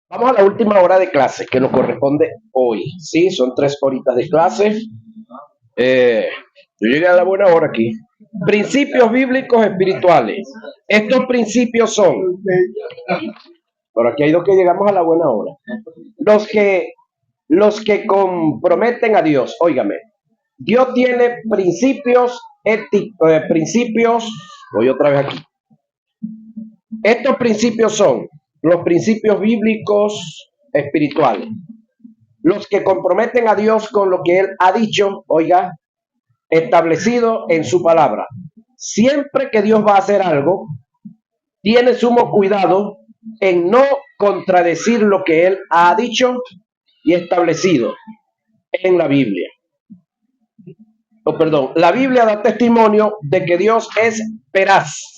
Vamos a la última hora de clase que nos corresponde hoy. Sí, son 3 horitas de clase. Yo llegué a la buena hora aquí. Principios bíblicos espirituales. Estos principios son, por aquí hay dos que llegamos a la buena hora. Los que, los que comprometen a Dios. Óigame, Dios tiene principios éticos, voy otra vez aquí. Estos principios son los principios bíblicos espirituales. Los que comprometen a Dios con lo que Él ha dicho, oiga, establecido en su palabra. Siempre que Dios va a hacer algo, tiene sumo cuidado en no contradecir lo que Él ha dicho y establecido en la Biblia. La Biblia da testimonio de que Dios es veraz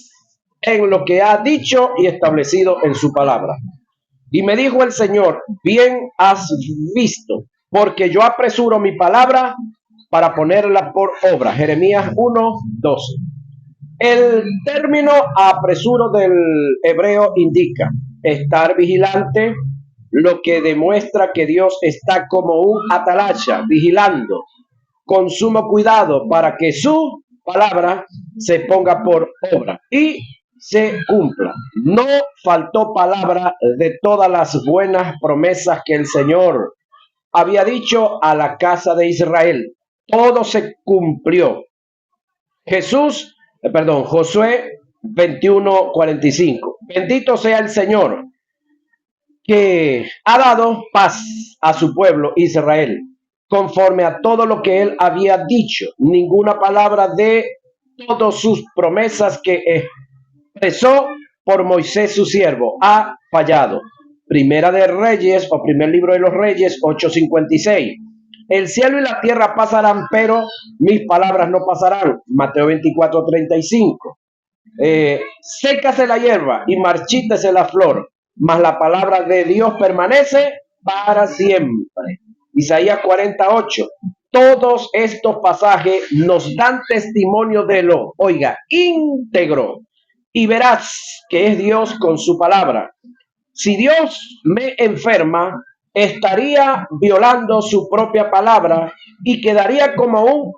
en lo que ha dicho y establecido en su palabra. Y me dijo el Señor, bien has visto, porque yo apresuro mi palabra para ponerla por obra. Jeremías 1:12. El término apresuro del hebreo indica estar vigilante, lo que demuestra que Dios está como un atalaya, vigilando con sumo cuidado para que su palabra se ponga por obra y se cumpla. No faltó palabra de todas las buenas promesas que el Señor había dicho a la casa de Israel. Todo se cumplió. Josué 21:45. Bendito sea el Señor que ha dado paz a su pueblo Israel, conforme a todo lo que él había dicho. Ninguna palabra de todas sus promesas que expresó por Moisés su siervo ha fallado. Primera de Reyes o primer libro de los Reyes 8:56. El cielo y la tierra pasarán, pero mis palabras no pasarán. Mateo 24:35. Sécase la hierba y marchítese la flor, mas la palabra de Dios permanece para siempre. Isaías 48. Todos estos pasajes nos dan testimonio de lo, oiga, íntegro y verás que es Dios con su palabra. Si Dios me enferma, estaría violando su propia palabra y quedaría como un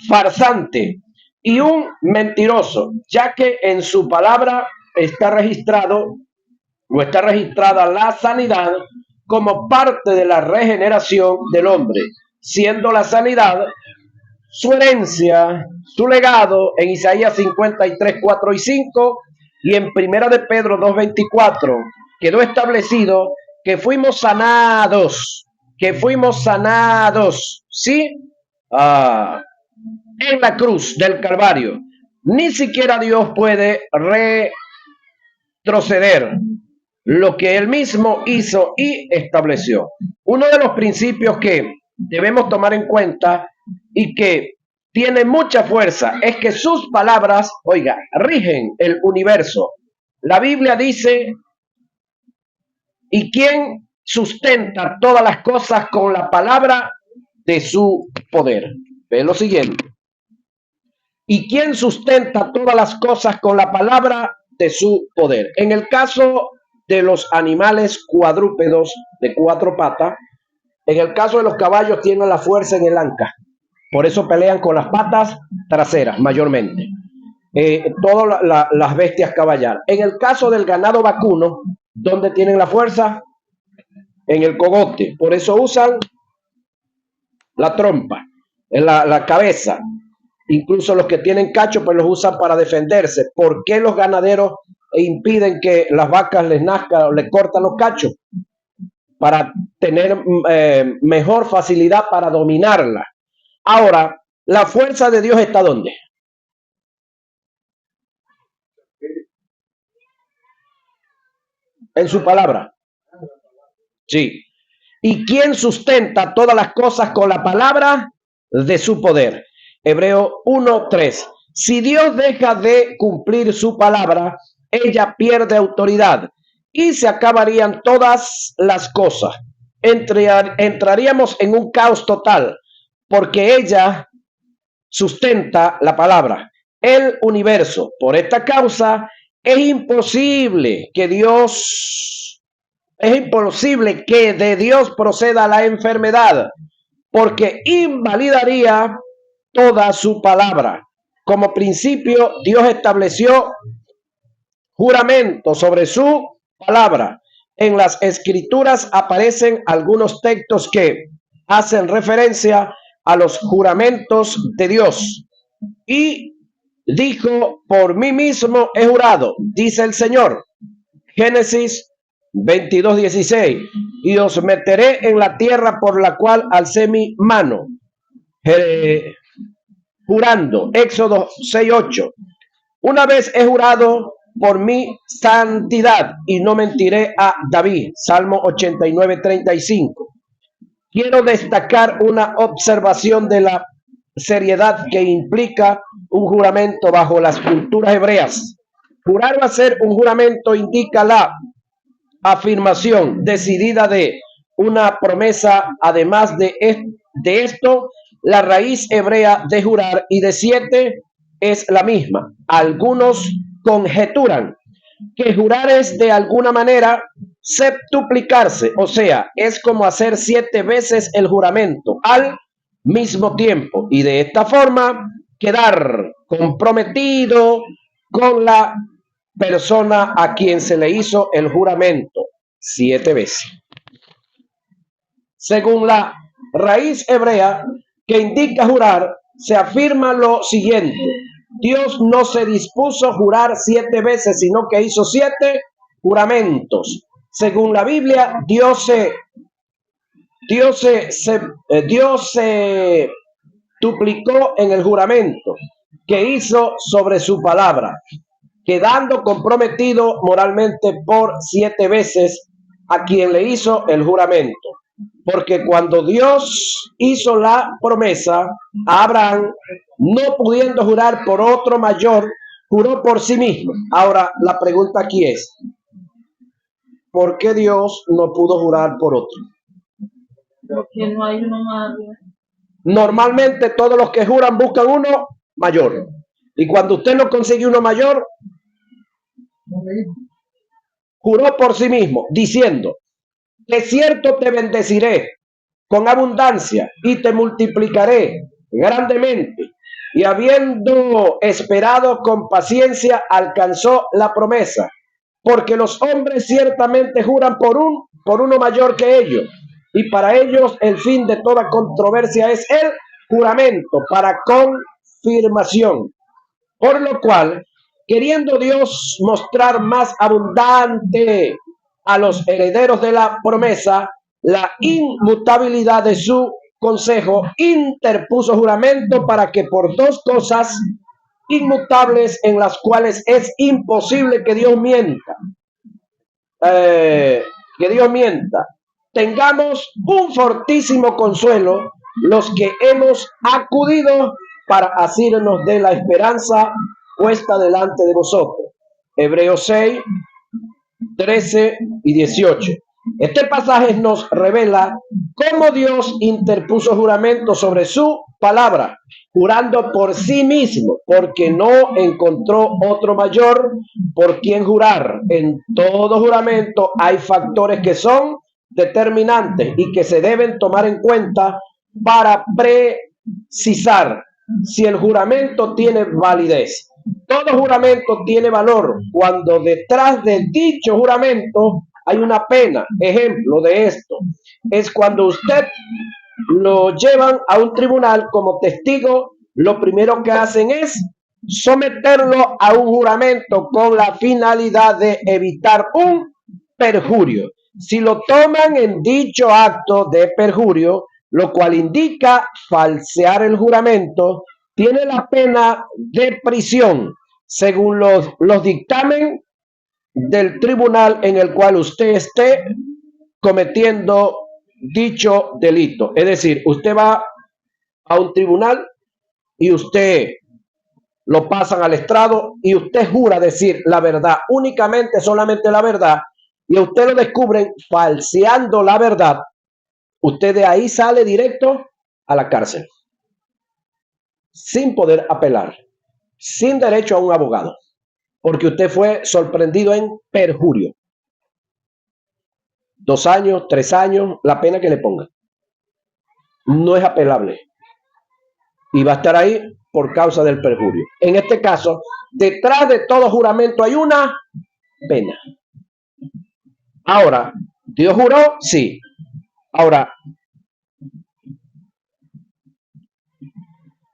farsante y un mentiroso, ya que en su palabra está registrada la sanidad como parte de la regeneración del hombre, siendo la sanidad su herencia, su legado en Isaías 53:4 y 5, y en Primera de Pedro 2:24 quedó establecido que fuimos sanados, ¿sí? En la cruz del Calvario. Ni siquiera Dios puede retroceder lo que Él mismo hizo y estableció. Uno de los principios que debemos tomar en cuenta y que tiene mucha fuerza es que sus palabras, oiga, rigen el universo. La Biblia dice, ¿y quién sustenta todas las cosas con la palabra de su poder? Ve lo siguiente. ¿Y quién sustenta todas las cosas con la palabra de su poder? En el caso de los animales cuadrúpedos de 4 patas, en el caso de los caballos tienen la fuerza en el anca. Por eso pelean con las patas traseras mayormente. Todas las bestias caballadas. En el caso del ganado vacuno, ¿dónde tienen la fuerza? En el cogote. Por eso usan la trompa, en la cabeza. Incluso los que tienen cacho, pues los usan para defenderse. ¿Por qué los ganaderos impiden que las vacas les nazcan o les cortan los cachos? Para tener mejor facilidad para dominarla. Ahora, ¿la fuerza de Dios está dónde? En su palabra. Sí. ¿Y quién sustenta todas las cosas con la palabra de su poder? Hebreo 1:3. Si Dios deja de cumplir su palabra, ella pierde autoridad y se acabarían todas las cosas. Entraríamos en un caos total, porque ella sustenta la palabra, el universo. Por esta causa es imposible que Dios Es imposible que de Dios proceda la enfermedad, porque invalidaría toda su palabra. Como principio, Dios estableció juramento sobre su palabra. En las escrituras aparecen algunos textos que hacen referencia a los juramentos de Dios. Y dijo, por mí mismo he jurado, dice el Señor. Génesis 22:16. Y os meteré en la tierra por la cual alcé mi mano. Jurando. Éxodo 6:8. Una vez he jurado por mi santidad y no mentiré a David. Salmo 89:35. Quiero destacar una observación de la seriedad que implica un juramento bajo las culturas hebreas. Jurar o hacer un juramento indica la afirmación decidida de una promesa. Además de esto, la raíz hebrea de jurar y de 7 es la misma. Algunos conjeturan que jurar es de alguna manera septuplicarse, o sea, es como hacer 7 veces el juramento al mismo tiempo y de esta forma quedar comprometido con la persona a quien se le hizo el juramento 7 veces. Según la raíz hebrea que indica jurar, se afirma lo siguiente: Dios no se dispuso a jurar 7 veces, sino que hizo 7 juramentos. Según la Biblia, Dios se duplicó en el juramento que hizo sobre su palabra, quedando comprometido moralmente por 7 veces a quien le hizo el juramento. Porque cuando Dios hizo la promesa a Abraham, no pudiendo jurar por otro mayor, juró por sí mismo. Ahora, la pregunta aquí es, ¿por qué Dios no pudo jurar por otro? Porque no hay uno más. Normalmente todos los que juran buscan uno mayor. Y cuando usted no consigue uno mayor, juró por sí mismo, diciendo: de cierto te bendeciré con abundancia y te multiplicaré grandemente. Y habiendo esperado con paciencia, alcanzó la promesa. Porque los hombres ciertamente juran por uno mayor que ellos. Y para ellos el fin de toda controversia es el juramento para confirmación. Por lo cual, queriendo Dios mostrar más abundante a los herederos de la promesa la inmutabilidad de su consejo, interpuso juramento para que por 2 cosas inmutables en las cuales es imposible que Dios mienta, tengamos un fortísimo consuelo los que hemos acudido para asirnos de la esperanza puesta delante de vosotros. Hebreos 6, 13 y 18. Este pasaje nos revela cómo Dios interpuso juramento sobre su palabra, jurando por sí mismo, porque no encontró otro mayor por quien jurar. En todo juramento hay factores que son determinantes y que se deben tomar en cuenta para precisar si el juramento tiene validez. Todo juramento tiene valor cuando detrás de dicho juramento hay una pena. Ejemplo de esto es cuando usted lo llevan a un tribunal como testigo, lo primero que hacen es someterlo a un juramento con la finalidad de evitar un perjurio. Si lo toman en dicho acto de perjurio, lo cual indica falsear el juramento, tiene la pena de prisión según los dictamen del tribunal en el cual usted esté cometiendo dicho delito. Es decir, usted va a un tribunal y usted lo pasan al estrado y usted jura decir la verdad, únicamente, solamente la verdad, y a usted lo descubren falseando la verdad, usted de ahí sale directo a la cárcel, sin poder apelar, sin derecho a un abogado, porque usted fue sorprendido en perjurio. 2 años, 3 años, la pena que le pongan. No es apelable. Y va a estar ahí por causa del perjurio. En este caso, detrás de todo juramento hay una pena. Ahora, ¿Dios juró? Sí. Ahora,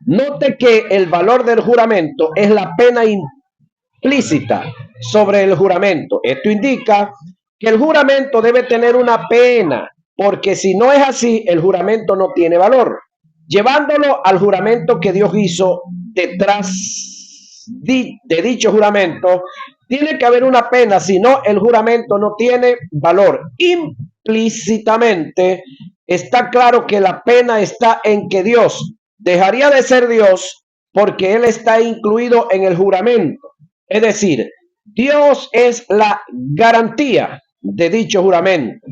note que el valor del juramento es la pena implícita sobre el juramento. Esto indica que el juramento debe tener una pena, porque si no es así, el juramento no tiene valor. Llevándolo al juramento que Dios hizo detrás de dicho juramento, tiene que haber una pena, si no, el juramento no tiene valor. Implícitamente está claro que la pena está en que Dios dejaría de ser Dios porque Él está incluido en el juramento. Es decir, Dios es la garantía de dicho juramento.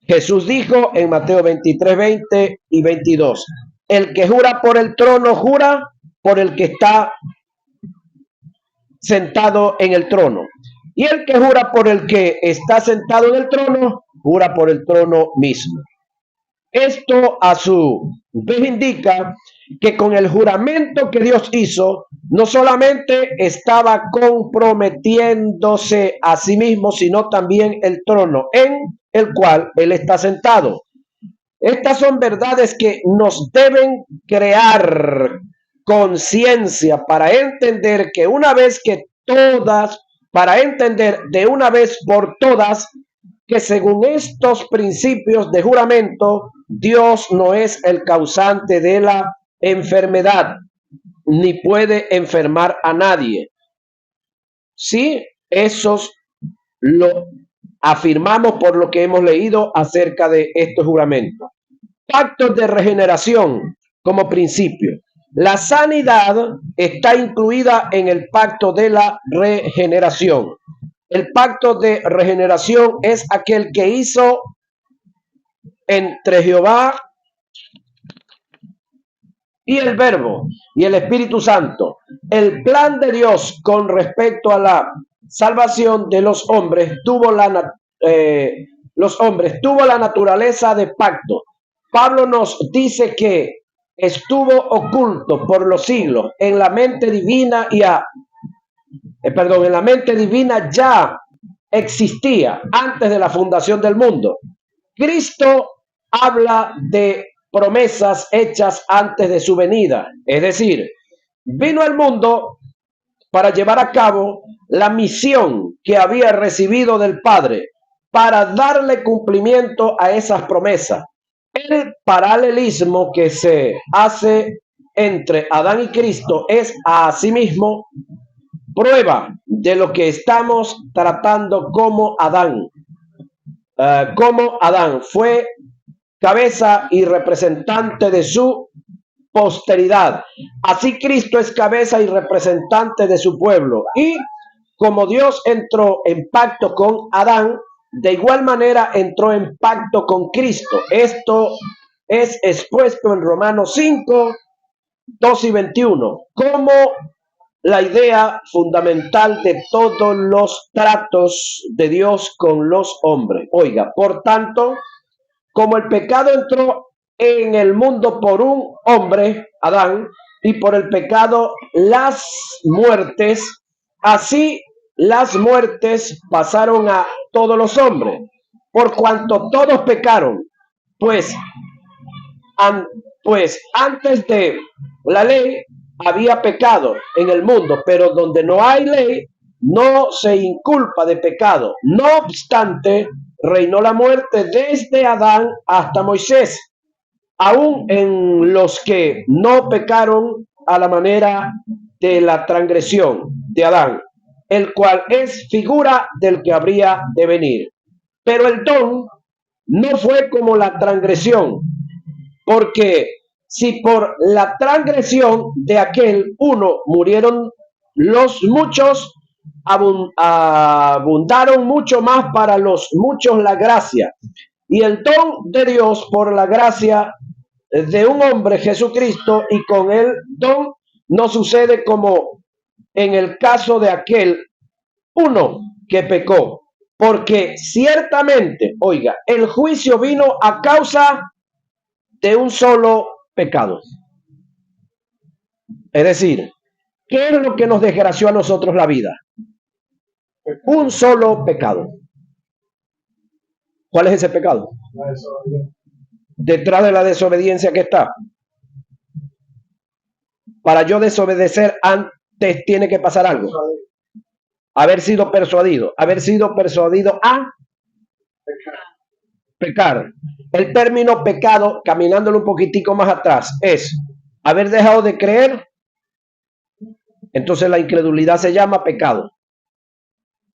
Jesús dijo en Mateo 23, 20 y 22, el que jura por el trono, jura por el que está sentado en el trono. Y el que jura por el que está sentado en el trono, jura por el trono mismo. Esto a su vez indica que con el juramento que Dios hizo, no solamente estaba comprometiéndose a sí mismo, sino también el trono en el cual Él está sentado. Estas son verdades que nos deben crear conciencia para entender que una vez que todas, para entender de una vez por todas, que según estos principios de juramento, Dios no es el causante de la enfermedad, ni puede enfermar a nadie. Sí, esos lo afirmamos por lo que hemos leído acerca de estos juramentos. Pactos de regeneración como principio. La sanidad está incluida en el pacto de la regeneración. El pacto de regeneración es aquel que hizo entre Jehová y el Verbo y el Espíritu Santo. El plan de Dios con respecto a la salvación de los hombres tuvo la naturaleza de pacto. Pablo nos dice que estuvo oculto por los siglos en la mente divina en la mente divina ya existía antes de la fundación del mundo. Cristo habla de promesas hechas antes de su venida, es decir, vino al mundo para llevar a cabo la misión que había recibido del Padre, para darle cumplimiento a esas promesas. El paralelismo que se hace entre Adán y Cristo es asimismo prueba de lo que estamos tratando como Adán. Como Adán fue cabeza y representante de su posteridad, así Cristo es cabeza y representante de su pueblo. Y como Dios entró en pacto con Adán, de igual manera entró en pacto con Cristo. Esto es expuesto en Romanos 5, 2 y 21, como la idea fundamental de todos los tratos de Dios con los hombres. Oiga, por tanto, como el pecado entró en el mundo por un hombre, Adán, y por el pecado las muertes, así las muertes pasaron a todos los hombres, por cuanto todos pecaron, pues antes de la ley había pecado en el mundo, pero donde no hay ley no se inculpa de pecado. No obstante, reinó la muerte desde Adán hasta Moisés, aún en los que no pecaron a la manera de la transgresión de Adán, el cual es figura del que habría de venir. Pero el don no fue como la transgresión, porque si por la transgresión de aquel uno murieron los muchos, abundaron mucho más para los muchos la gracia y el don de Dios por la gracia de un hombre, Jesucristo, y con el don no sucede como en el caso de aquel uno que pecó. Porque ciertamente, oiga, el juicio vino a causa de un solo pecado. Es decir, ¿qué es lo que nos desgració a nosotros la vida? Un solo pecado. ¿Cuál es ese pecado? Detrás de la desobediencia que está. Para yo desobedecer antes tiene que pasar algo. Haber sido persuadido a pecar. El término pecado, caminándolo un poquitico más atrás, es haber dejado de creer. Entonces la incredulidad se llama pecado.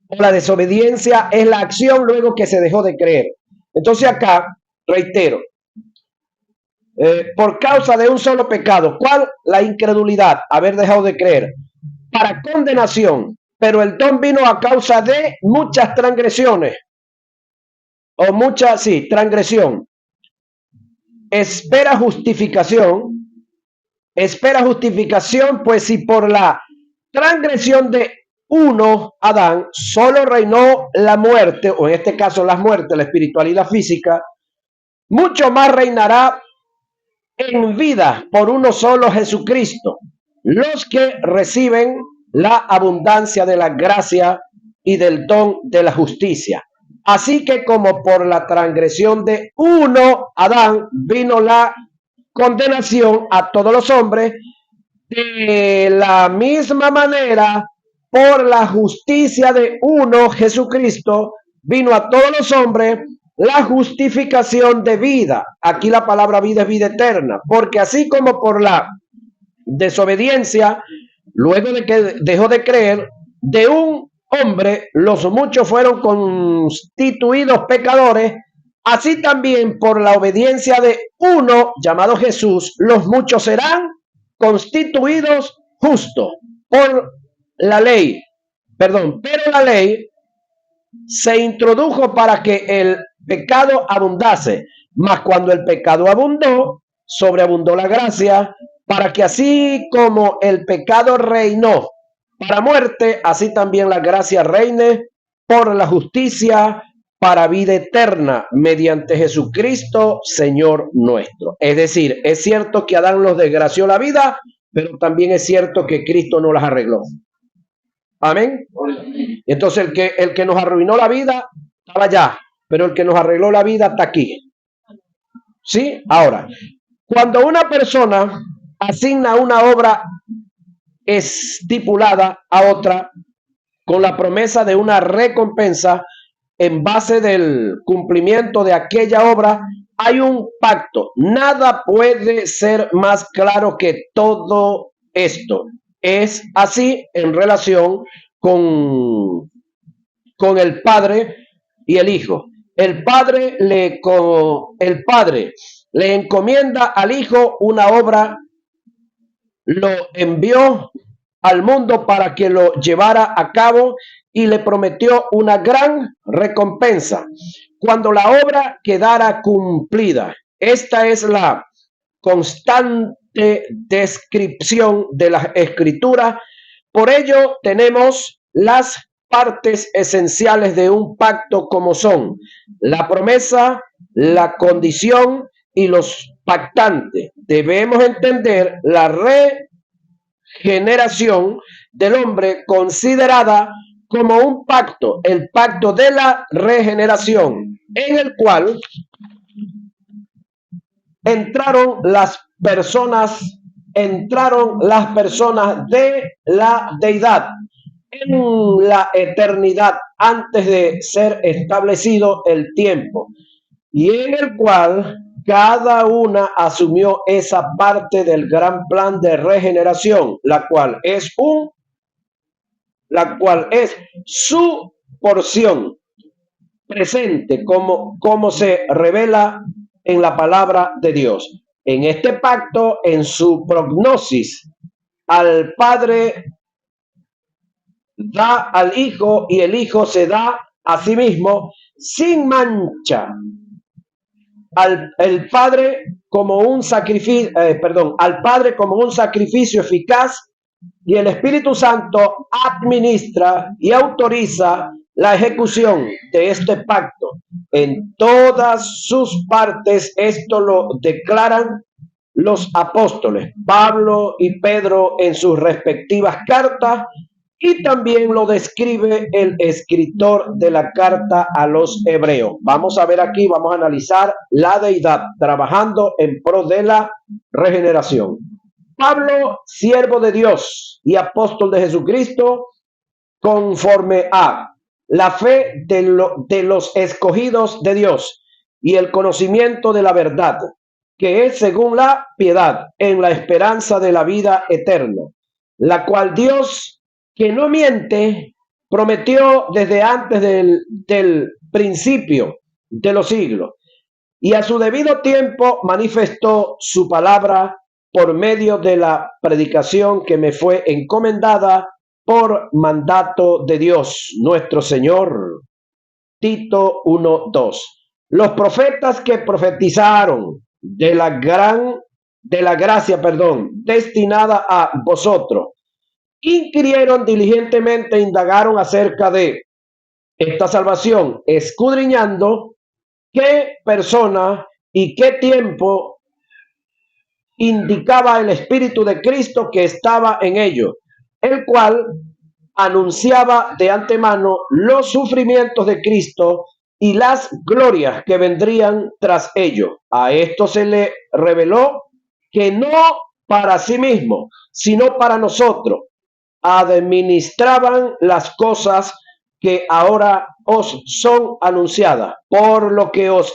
La desobediencia es la acción luego que se dejó de creer. Entonces acá, reitero, por causa de un solo pecado. ¿Cuál? La incredulidad, haber dejado de creer. Para condenación, pero el don vino a causa de muchas transgresiones. O muchas, sí, transgresión. Espera justificación, pues si por la transgresión de uno, Adán, solo reinó la muerte, o en este caso las muertes, la espiritual y la física, mucho más reinará en vida por uno solo, Jesucristo, los que reciben la abundancia de la gracia y del don de la justicia. Así que como por la transgresión de uno, Adán, vino la condenación a todos los hombres, de la misma manera, por la justicia de uno, Jesucristo, vino a todos los hombres la justificación de vida. Aquí la palabra vida es vida eterna, porque así como por la desobediencia, luego de que dejó de creer, de un hombre los muchos fueron constituidos pecadores, así también por la obediencia de uno llamado Jesús, los muchos serán constituidos justos por la ley. Pero la ley se introdujo para que el pecado abundase, mas cuando el pecado abundó, sobreabundó la gracia, para que así como el pecado reinó para muerte, así también la gracia reine por la justicia para vida eterna mediante Jesucristo, Señor nuestro. Es decir, es cierto que Adán nos desgració la vida, pero también es cierto que Cristo nos las arregló. Amén. Entonces el que nos arruinó la vida estaba allá, pero el que nos arregló la vida está aquí. ¿Sí? Ahora, cuando una persona asigna una obra estipulada a otra con la promesa de una recompensa en base del cumplimiento de aquella obra, hay un pacto. Nada puede ser más claro que todo esto. Es así en relación con el Padre y el Hijo. El Padre le encomienda al Hijo una obra, lo envió al mundo para que lo llevara a cabo y le prometió una gran recompensa cuando la obra quedara cumplida. Esta es la constante descripción de la Escritura. Por ello tenemos las partes esenciales de un pacto como son la promesa, la condición y los pactantes. Debemos entender la regeneración del hombre considerada como un pacto, el pacto de la regeneración, en el cual entraron las personas de la deidad en la eternidad antes de ser establecido el tiempo, y en el cual cada una asumió esa parte del gran plan de regeneración, la cual es su porción presente, como se revela en la palabra de Dios. En este pacto, en su prognosis, al Padre da al Hijo y el Hijo se da a sí mismo sin mancha. Al Padre como un sacrificio, al Padre como un sacrificio eficaz, y el Espíritu Santo administra y autoriza la ejecución de este pacto en todas sus partes. Esto lo declaran los apóstoles Pablo y Pedro en sus respectivas cartas, y también lo describe el escritor de la carta a los hebreos. Vamos a ver aquí, vamos a analizar la deidad trabajando en pro de la regeneración. Pablo, siervo de Dios y apóstol de Jesucristo, conforme a la fe de los escogidos de Dios y el conocimiento de la verdad, que es según la piedad, en la esperanza de la vida eterna, la cual Dios, que no miente, prometió desde antes del principio de los siglos, y a su debido tiempo manifestó su palabra por medio de la predicación que me fue encomendada por mandato de Dios nuestro Señor. Tito 1:2. Los profetas que profetizaron de la gracia, destinada a vosotros, inquirieron diligentemente, indagaron acerca de esta salvación, escudriñando qué persona y qué tiempo indicaba el Espíritu de Cristo que estaba en ellos, el cual anunciaba de antemano los sufrimientos de Cristo y las glorias que vendrían tras ello. A esto se le reveló que no para sí mismo, sino para nosotros, administraban las cosas que ahora os son anunciadas, por lo que os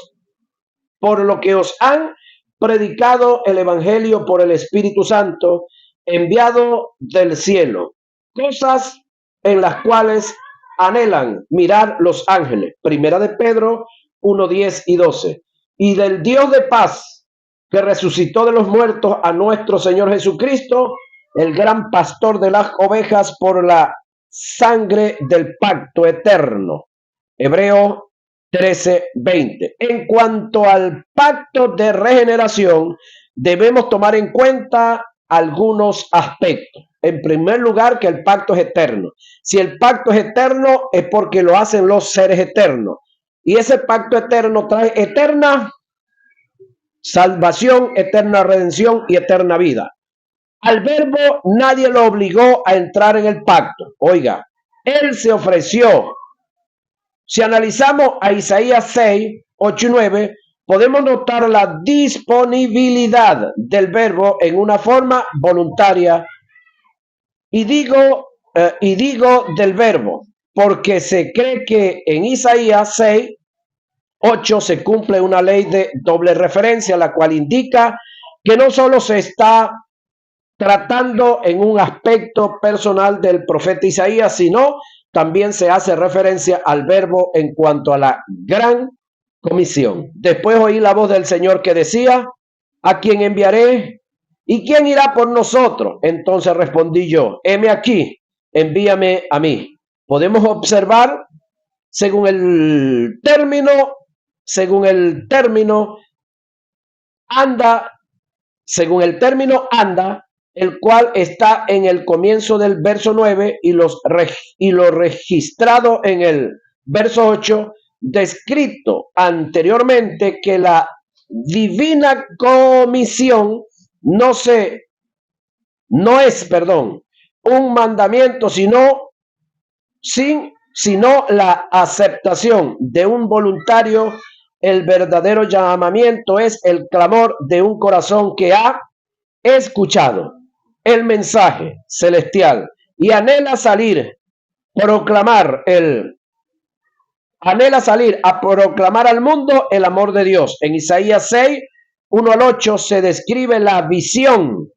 han predicado el Evangelio por el Espíritu Santo, enviado del cielo, cosas en las cuales anhelan mirar los ángeles. Primera de Pedro 1:10 y 12. Y del Dios de paz, que resucitó de los muertos a nuestro Señor Jesucristo, el gran pastor de las ovejas, por la sangre del pacto eterno. Hebreos 13:20. En cuanto al pacto de regeneración, debemos tomar en cuenta algunos aspectos. En primer lugar, que el pacto es eterno. Si el pacto es eterno, es porque lo hacen los seres eternos. Y ese pacto eterno trae eterna salvación, eterna redención y eterna vida. Al verbo nadie lo obligó a entrar en el pacto. Oiga, él se ofreció. Si analizamos a Isaías 6, 8 y 9, podemos notar la disponibilidad del verbo en una forma voluntaria. Y digo del verbo, porque se cree que en Isaías 6, 8 se cumple una ley de doble referencia, la cual indica que no solo se está tratando en un aspecto personal del profeta Isaías, sino también se hace referencia al verbo en cuanto a la gran comisión. Después oí la voz del Señor que decía: ¿a quién enviaré? ¿Y quién irá por nosotros? Entonces respondí yo: heme aquí, envíame a mí. Podemos observar, según el término, anda, el cual está en el comienzo del verso 9 y lo registrado en el verso 8, descrito anteriormente que la divina comisión no es un mandamiento, sino la aceptación de un voluntario. El verdadero llamamiento es el clamor de un corazón que ha escuchado el mensaje celestial y anhela salir a proclamar al mundo el amor de Dios. En Isaías 6, 1 al 8 se describe la visión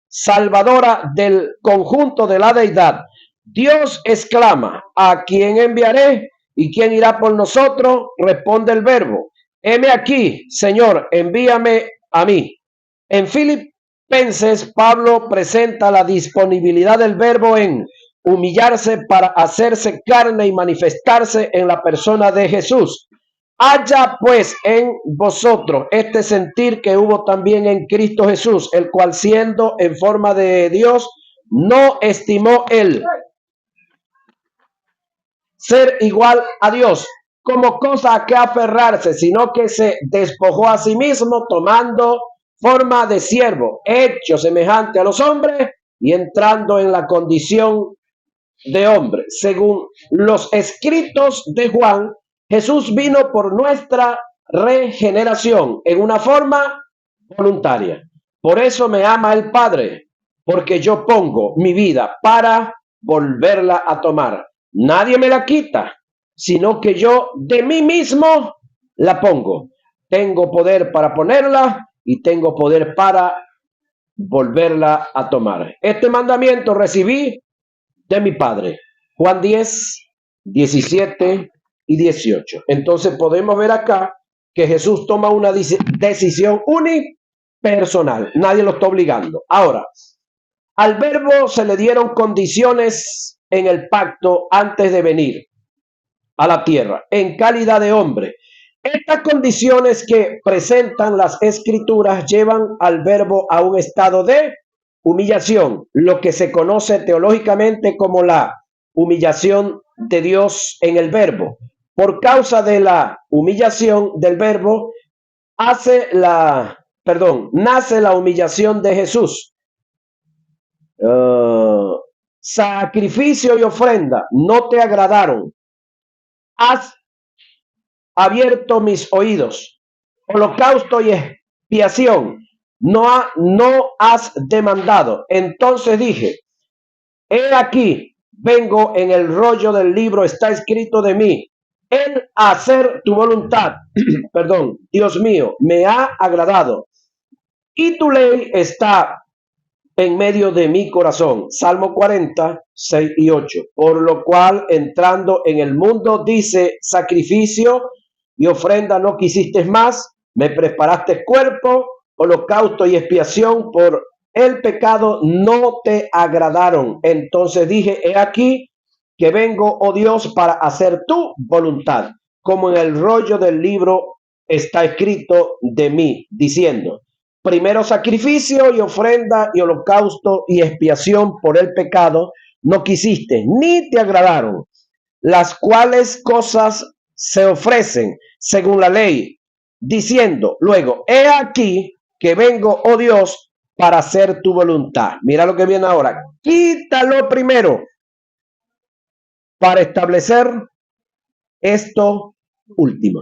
salvadora del conjunto de la deidad. Dios exclama: ¿a quién enviaré? ¿Y quién irá por nosotros? Responde el verbo: heme aquí, Señor, envíame a mí. En Filipenses, Pablo presenta la disponibilidad del verbo en humillarse para hacerse carne y manifestarse en la persona de Jesús. Haya pues en vosotros este sentir que hubo también en Cristo Jesús, el cual, siendo en forma de Dios, no estimó él ser igual a Dios como cosa a que aferrarse, sino que se despojó a sí mismo tomando forma de siervo, hecho semejante a los hombres y entrando en la condición de hombre. Según los escritos de Juan, Jesús vino por nuestra regeneración en una forma voluntaria. Por eso me ama el Padre, porque yo pongo mi vida para volverla a tomar. Nadie me la quita, sino que yo de mí mismo la pongo. Tengo poder para ponerla y tengo poder para volverla a tomar. Este mandamiento recibí de mi Padre. Juan 10, 17 y 18. Entonces podemos ver acá que Jesús toma una decisión unipersonal. Nadie lo está obligando. Ahora, al verbo se le dieron condiciones en el pacto antes de venir a la tierra, en calidad de hombre. Estas condiciones que presentan las escrituras llevan al verbo a un estado de humillación, lo que se conoce teológicamente como la humillación de Dios en el verbo. Por causa de la humillación del verbo, nace la humillación de Jesús. Sacrificio y ofrenda no te agradaron. Has abierto mis oídos. Holocausto y expiación no has demandado. Entonces dije, he aquí, vengo, en el rollo del libro está escrito de mí, el hacer tu voluntad, perdón, Dios mío, me ha agradado. Y tu ley está en medio de mi corazón. Salmo 40, 6 y 8. Por lo cual, entrando en el mundo, dice, sacrificio y ofrenda no quisiste más, me preparaste cuerpo, holocausto y expiación por el pecado no te agradaron. Entonces dije, he aquí que vengo, oh Dios, para hacer tu voluntad, como en el rollo del libro está escrito de mí, diciendo, primero sacrificio y ofrenda y holocausto y expiación por el pecado no quisiste, ni te agradaron, las cuales cosas se ofrecen según la ley, diciendo luego, he aquí que vengo, oh Dios, para hacer tu voluntad. Mira lo que viene ahora. Quítalo primero para establecer esto último.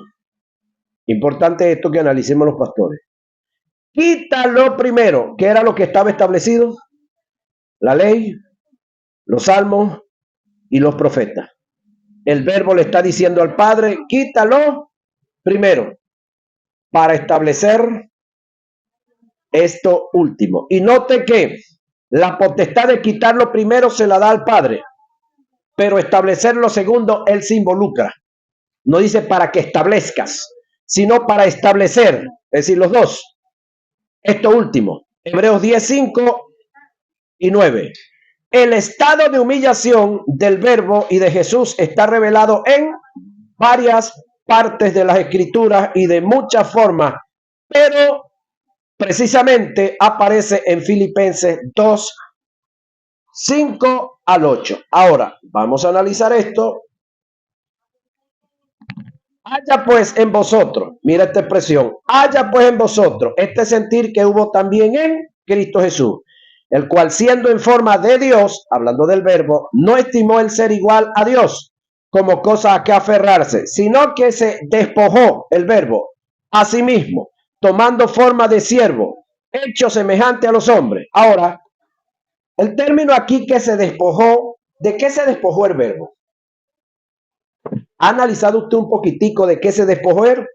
Importante esto que analicemos los pastores. Quítalo primero, que era lo que estaba establecido, la ley, los salmos y los profetas. El verbo le está diciendo al Padre, quítalo primero para establecer esto último. Y note que la potestad de quitarlo primero se la da al Padre, pero establecer lo segundo, Él se involucra. No dice para que establezcas, sino para establecer, es decir, los dos. Esto último, Hebreos 10, 5 y 9. El estado de humillación del verbo y de Jesús está revelado en varias partes de las escrituras y de muchas formas, pero precisamente aparece en Filipenses 2, 5 al 8. Ahora, vamos a analizar esto. Haya pues en vosotros, mira esta expresión, haya pues en vosotros este sentir que hubo también en Cristo Jesús, el cual siendo en forma de Dios, hablando del verbo, no estimó el ser igual a Dios como cosa a que aferrarse, sino que se despojó el verbo a sí mismo, tomando forma de siervo, hecho semejante a los hombres. Ahora, el término aquí que se despojó, ¿de qué se despojó el verbo? ¿Ha analizado usted un poquitico de qué se despojó él?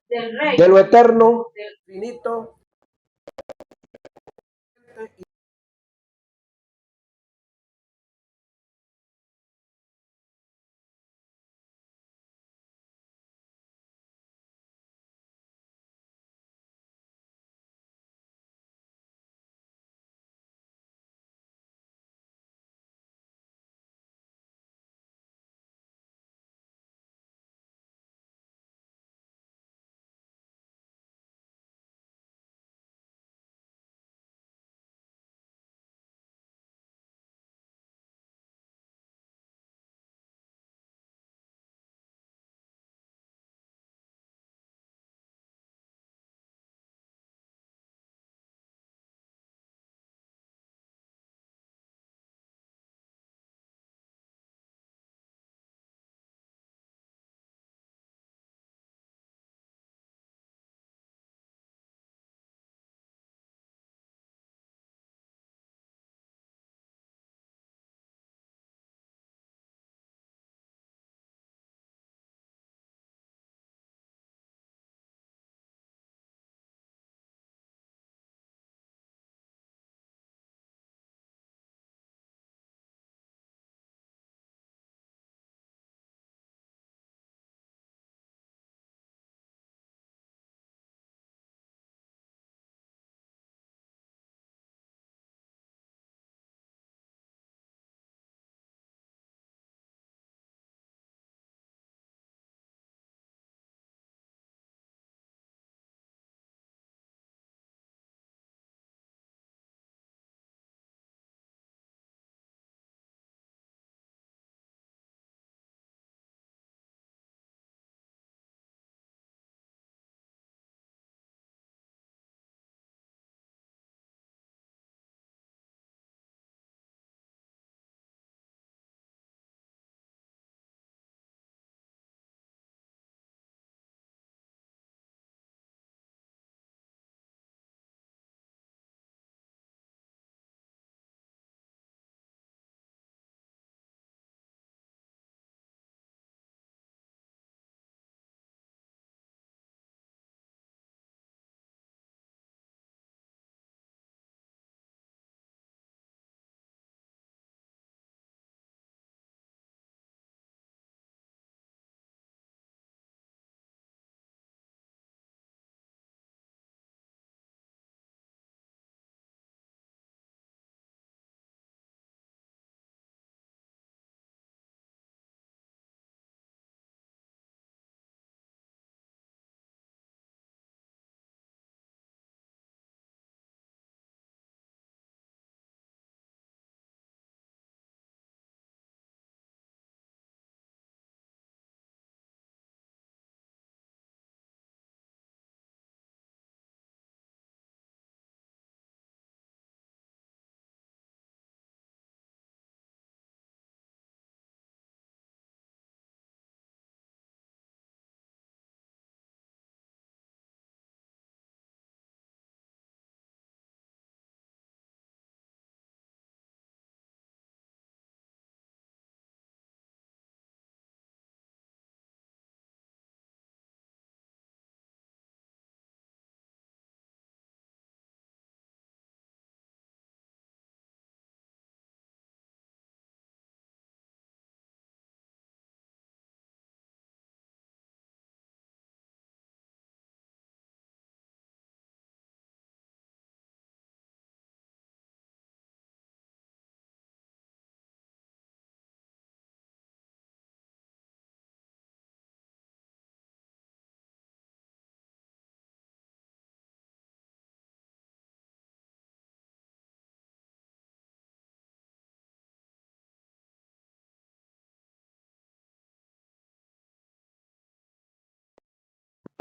Del rey. De lo eterno, del infinito,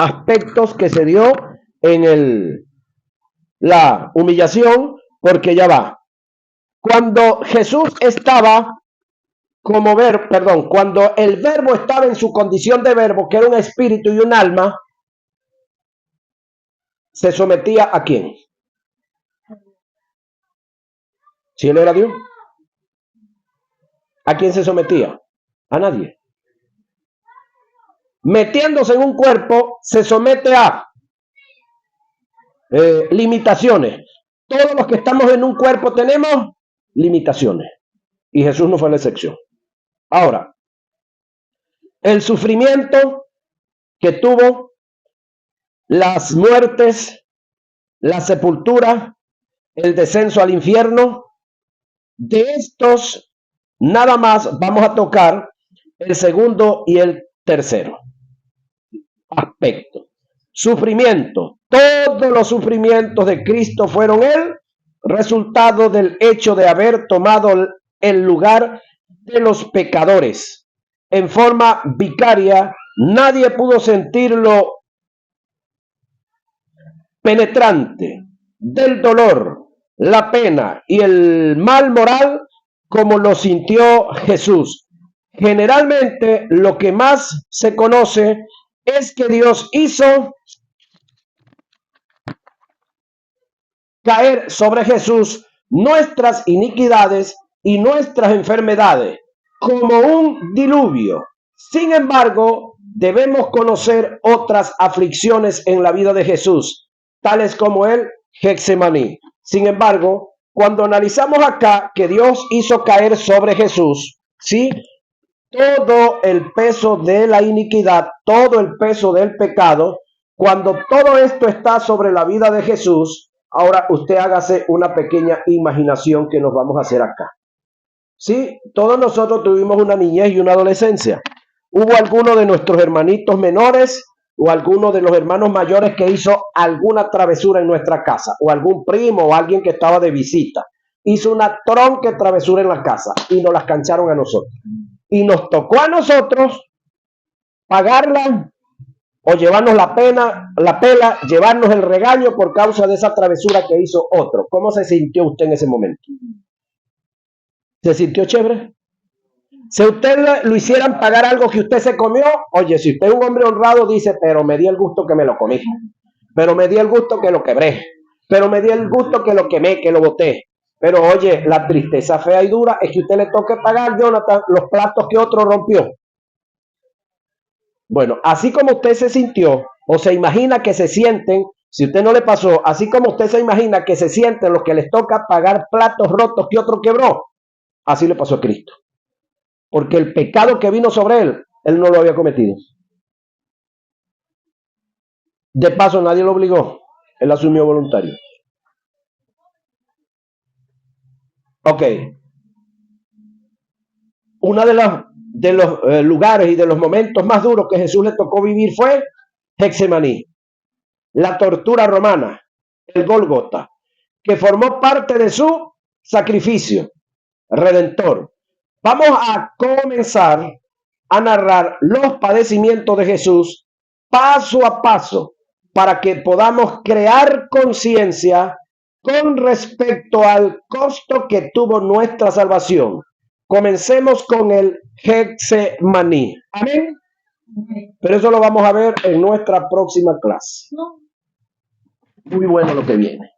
aspectos que se dio en la humillación, porque ya va. Cuando Jesús estaba cuando el verbo estaba en su condición de verbo, que era un espíritu y un alma, ¿se sometía a quién? Si él era Dios. ¿A quién se sometía? A nadie. Metiéndose en un cuerpo, se somete a limitaciones. Todos los que estamos en un cuerpo tenemos limitaciones. Y Jesús no fue la excepción. Ahora, el sufrimiento que tuvo, las muertes, la sepultura, el descenso al infierno, de estos nada más vamos a tocar el segundo y el tercero aspecto. Sufrimiento. Todos los sufrimientos de Cristo fueron el resultado del hecho de haber tomado el lugar de los pecadores. En forma vicaria, nadie pudo sentirlo penetrante del dolor, la pena y el mal moral como lo sintió Jesús. Generalmente lo que más se conoce es que Dios hizo caer sobre Jesús nuestras iniquidades y nuestras enfermedades como un diluvio. Sin embargo, debemos conocer otras aflicciones en la vida de Jesús, tales como el Getsemaní. Sin embargo, cuando analizamos acá que Dios hizo caer sobre Jesús, ¿sí?, todo el peso de la iniquidad, todo el peso del pecado, cuando todo esto está sobre la vida de Jesús, ahora usted hágase una pequeña imaginación que nos vamos a hacer acá. Sí, todos nosotros tuvimos una niñez y una adolescencia. ¿Hubo alguno de nuestros hermanitos menores o alguno de los hermanos mayores que hizo alguna travesura en nuestra casa? O algún primo o alguien que estaba de visita. Hizo una tronca travesura en la casa y nos las cancharon a nosotros. Y nos tocó a nosotros pagarla o llevarnos la pela, llevarnos el regaño por causa de esa travesura que hizo otro. ¿Cómo se sintió usted en ese momento? ¿Se sintió chévere? Si usted lo hicieran pagar algo que usted se comió, oye, si usted es un hombre honrado, dice, pero me di el gusto que me lo comí, pero me di el gusto que lo quebré, pero me di el gusto que lo quemé, que lo boté. Pero oye, la tristeza fea y dura es que usted le toque pagar, Jonathan, los platos que otro rompió. Bueno, así como usted se sintió o se imagina que se sienten, si usted no le pasó, así como usted se imagina que se sienten los que les toca pagar platos rotos que otro quebró, así le pasó a Cristo. Porque el pecado que vino sobre él no lo había cometido. De paso, nadie lo obligó, él asumió voluntario. Ok. Uno de los lugares y de los momentos más duros que Jesús le tocó vivir fue Getsemaní, la tortura romana, el Gólgota, que formó parte de su sacrificio redentor. Vamos a comenzar a narrar los padecimientos de Jesús paso a paso para que podamos crear conciencia con respecto al costo que tuvo nuestra salvación. Comencemos con el Getsemaní. Amén. Pero eso lo vamos a ver en nuestra próxima clase. Muy bueno lo que viene.